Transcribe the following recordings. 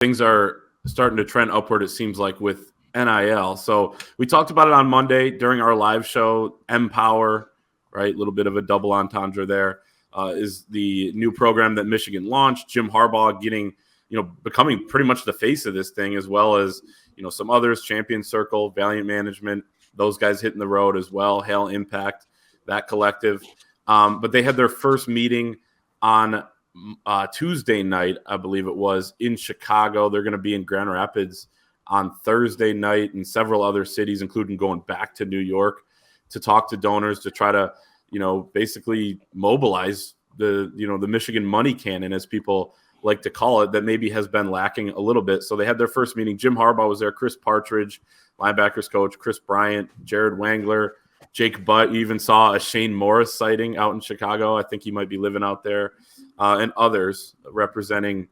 things are starting to trend upward, it seems like, with NIL. So we talked about it on Monday during our live show. Empower, right? A little bit of a double entendre there, is the new program that Michigan launched. Jim Harbaugh becoming pretty much the face of this thing, as well as, some others, Champion Circle, Valiant Management, those guys hitting the road as well, Hail Impact, that collective. But they had their first meeting on Tuesday night, I believe it was, in Chicago. They're going to be in Grand Rapids on Thursday night, and several other cities, including going back to New York to talk to donors to try to, basically mobilize the Michigan money cannon, as people like to call it, that maybe has been lacking a little bit. So they had their first meeting. Jim Harbaugh was there, Chris Partridge, linebackers coach, Chris Bryant, Jared Wangler, Jake Butt. You even saw a Shane Morris sighting out in Chicago. I think he might be living out there, and others representing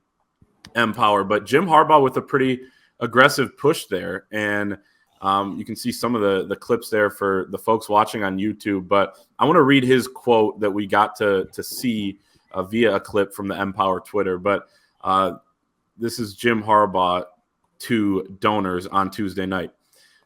Empower. But Jim Harbaugh with a pretty aggressive push there. And you can see some of the clips there for the folks watching on YouTube. But I want to read his quote that we got to see via a clip from the Empower Twitter. But this is Jim Harbaugh to donors on Tuesday night.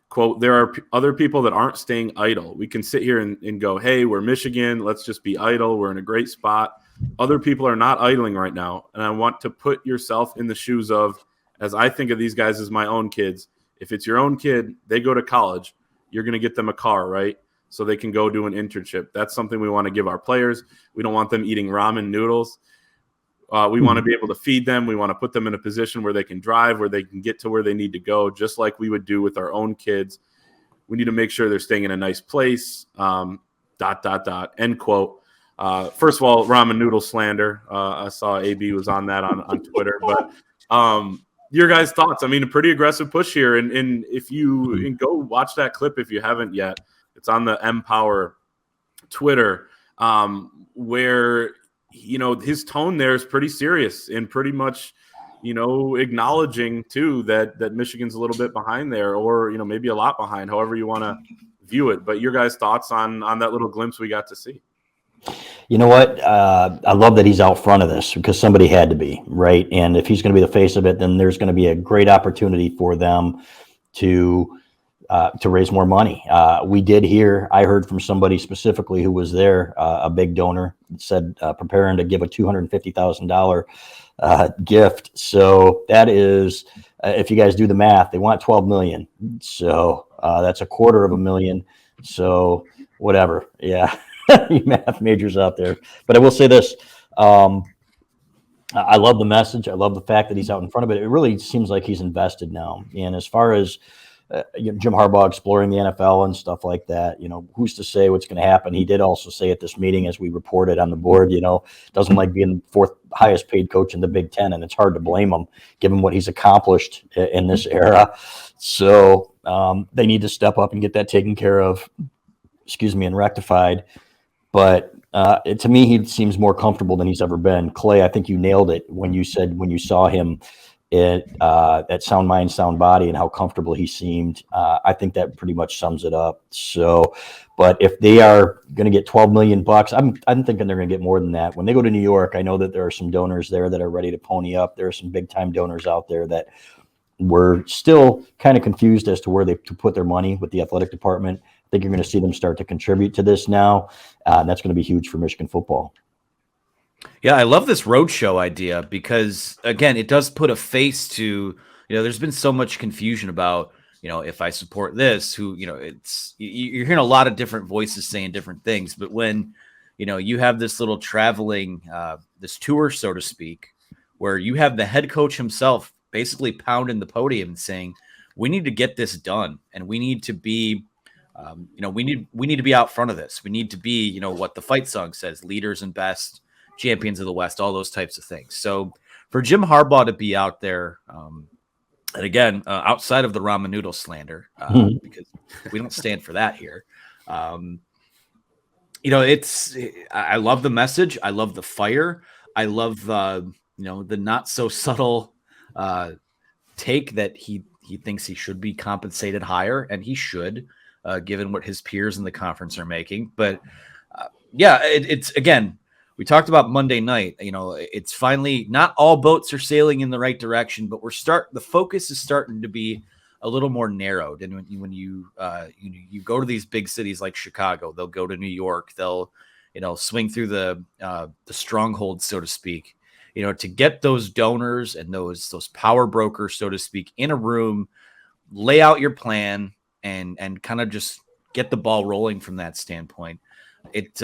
Quote, "There are other people that aren't staying idle. We can sit here and go, hey, we're Michigan. Let's just be idle. We're in a great spot. Other people are not idling right now. And I want to put yourself in the shoes of, as I think of these guys as my own kids. If it's your own kid, they go to college, you're going to get them a car, right? So they can go do an internship. That's something we want to give our players. We don't want them eating ramen noodles. We want to be able to feed them. We want to put them in a position where they can drive, where they can get to where they need to go, just like we would do with our own kids. We need to make sure they're staying in a nice place, ... End quote. First of all, ramen noodle slander. I saw AB was on that on Twitter. But your guys' thoughts? I mean, a pretty aggressive push here. And if you go watch that clip if you haven't yet, it's on the Empower Twitter, where his tone there is pretty serious and pretty much, acknowledging too that Michigan's a little bit behind there, or maybe a lot behind, however you want to view it. But your guys' thoughts on that little glimpse we got to see? You know what? I love that he's out front of this, because somebody had to be, right? And if he's going to be the face of it, then there's going to be a great opportunity for them to raise more money. I heard from somebody specifically who was there, a big donor, said preparing to give a $250,000 gift. So that is, if you guys do the math, they want 12 million. So that's $250,000. So whatever. Yeah. You math majors out there. But I will say this. I love the message. I love the fact that he's out in front of it. It really seems like he's invested now. And as far as Jim Harbaugh exploring the NFL and stuff like that, who's to say what's going to happen? He did also say at this meeting, as we reported on the board, doesn't like being the fourth highest paid coach in the Big Ten, and it's hard to blame him given what he's accomplished in this era. So they need to step up and get that taken care of, and rectified. But to me, he seems more comfortable than he's ever been. Clay, I think you nailed it when you said when you saw him at Sound Mind, Sound Body, and how comfortable he seemed. I think that pretty much sums it up. So, but if they are going to get $12 million, I'm thinking they're going to get more than that. When they go to New York, I know that there are some donors there that are ready to pony up. There are some big time donors out there that were still kind of confused as to where to put their money with the athletic department. I think you're going to see them start to contribute to this now. And that's going to be huge for Michigan football. Yeah, I love this roadshow idea because, again, it does put a face to, there's been so much confusion about, if I support this, who, you're hearing a lot of different voices saying different things. But when, you have this little traveling, this tour, so to speak, where you have the head coach himself basically pounding the podium and saying, we need to get this done. And we need to be, we need to be out front of this. We need to be, what the fight song says, leaders and best, champions of the West, all those types of things. So for Jim Harbaugh to be out there, and again, outside of the ramen noodle slander, because we don't stand for that here. I love the message. I love the fire. I love the not so subtle take that he thinks he should be compensated higher, and he should, given what his peers in the conference are making. But it's again, we talked about Monday night. It's finally not all boats are sailing in the right direction, but the focus is starting to be a little more narrowed. And when you go to these big cities like Chicago, they'll go to New York, they'll swing through the strongholds, so to speak. To get those donors and those power brokers, so to speak, in a room, lay out your plan, and kind of just get the ball rolling from that standpoint. It's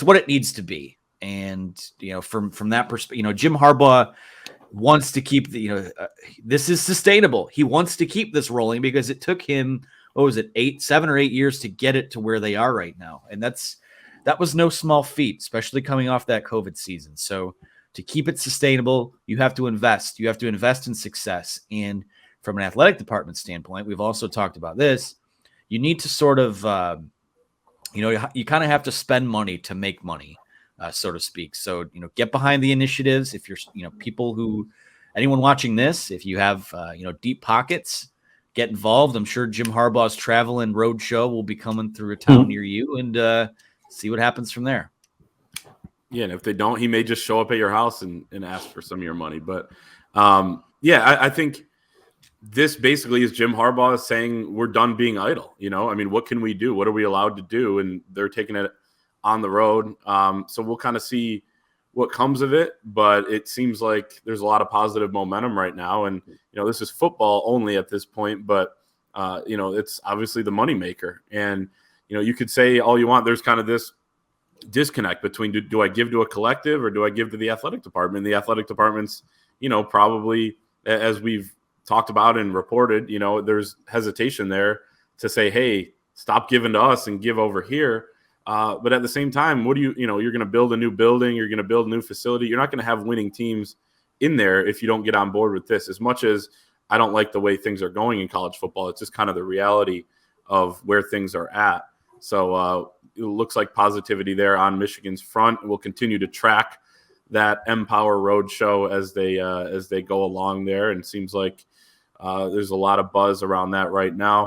what it needs to be. And from that perspective, Jim Harbaugh wants to keep this is sustainable. He wants to keep this rolling because it took him, 7 or 8 years to get it to where they are right now. And that was no small feat, especially coming off that COVID season. So to keep it sustainable, you have to invest. You have to invest in success. And from an athletic department standpoint, we've also talked about this. You need to sort of, you kind of have to spend money to make money. So to speak. So, get behind the initiatives. If you're, anyone watching this, if you have, deep pockets, get involved. I'm sure Jim Harbaugh's travel and road show will be coming through a town near you, and see what happens from there. Yeah. And if they don't, he may just show up at your house and ask for some of your money. But I think this basically is Jim Harbaugh saying we're done being idle. What can we do? What are we allowed to do? And they're taking it on the road. So we'll kind of see what comes of it, but it seems like there's a lot of positive momentum right now. And, this is football only at this point, but, it's obviously the moneymaker. And, you could say all you want. There's kind of this disconnect between do I give to a collective or do I give to the athletic department? The athletic department's, probably, as we've talked about and reported, there's hesitation there to say, hey, stop giving to us and give over here. But at the same time, what do you're going to build a new building, you're going to build a new facility. You're not going to have winning teams in there if you don't get on board with this. As much as I don't like the way things are going in college football, it's just kind of the reality of where things are at. So it looks like positivity there on Michigan's front. We'll continue to track that Empower Road Show as they go along there. And it seems like there's a lot of buzz around that right now.